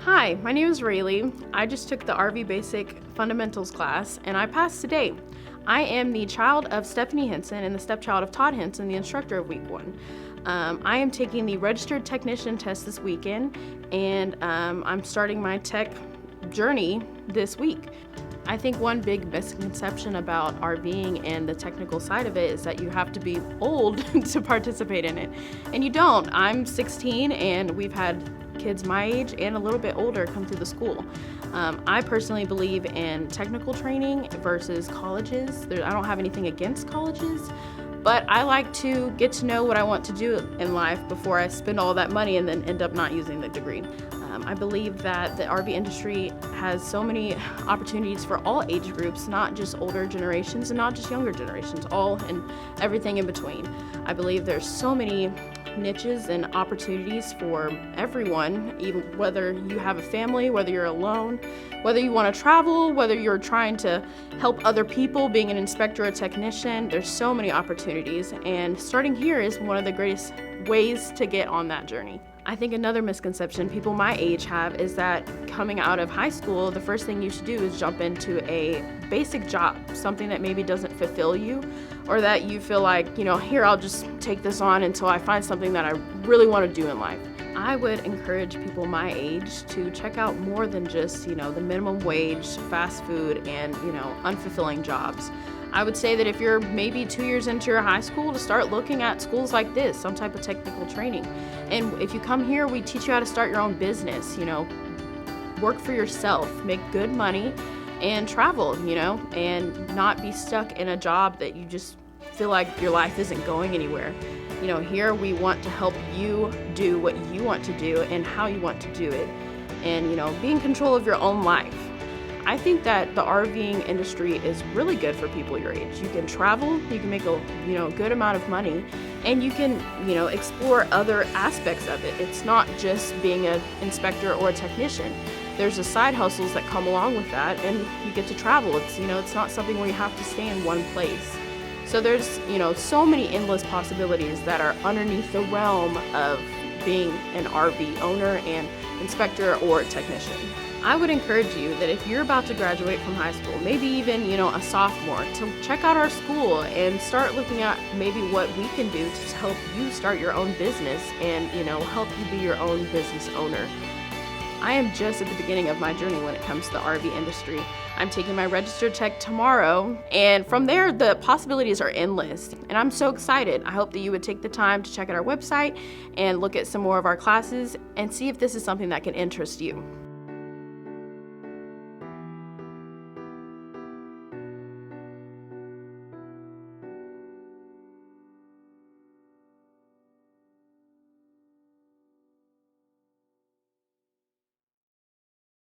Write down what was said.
Hi, my name is Rayleigh. I just took the RV Basic Fundamentals class and I passed today. I am the child of Stephanie Henson and the stepchild of Todd Henson, the instructor of week 1. I am taking the registered technician test this weekend and I'm starting my tech journey this week. I think one big misconception about RVing and the technical side of it is that you have to be old to participate in it. And you don't. I'm 16 and we've had kids my age and a little bit older come through the school. I personally believe in technical training versus colleges. I don't have anything against colleges, but I like to get to know what I want to do in life before I spend all that money and then end up not using the degree. I believe that the RV industry has so many opportunities for all age groups, not just older generations and not just younger generations, all and everything in between. I believe there's so many niches and opportunities for everyone, even whether you have a family, whether you're alone, whether you want to travel, whether you're trying to help other people, being an inspector or technician. There's so many opportunities, and starting here is one of the greatest ways to get on that journey. I think another misconception people my age have is that coming out of high school, the first thing you should do is jump into a basic job, something that maybe doesn't fulfill you, or that you feel like, here, I'll just take this on until I find something that I really want to do in life. I would encourage people my age to check out more than just, the minimum wage, fast food, and, unfulfilling jobs. I would say that if you're maybe 2 years into your high school, to start looking at schools like this, some type of technical training. And if you come here, we teach you how to start your own business, work for yourself, make good money, and travel, and not be stuck in a job that you just feel like your life isn't going anywhere. Here we want to help you do what you want to do and how you want to do it, and, be in control of your own life. I think that the RVing industry is really good for people your age. You can travel, you can make a good amount of money, and you can explore other aspects of it. It's not just being an inspector or a technician. There's the side hustles that come along with that, and you get to travel. It's not something where you have to stay in one place. So there's so many endless possibilities that are underneath the realm of being an RV owner and inspector or technician. I would encourage you that if you're about to graduate from high school, maybe even, a sophomore, to check out our school and start looking at maybe what we can do to help you start your own business and, help you be your own business owner. I am just at the beginning of my journey when it comes to the RV industry. I'm taking my registered tech tomorrow, and from there, the possibilities are endless, and I'm so excited. I hope that you would take the time to check out our website and look at some more of our classes and see if this is something that can interest you.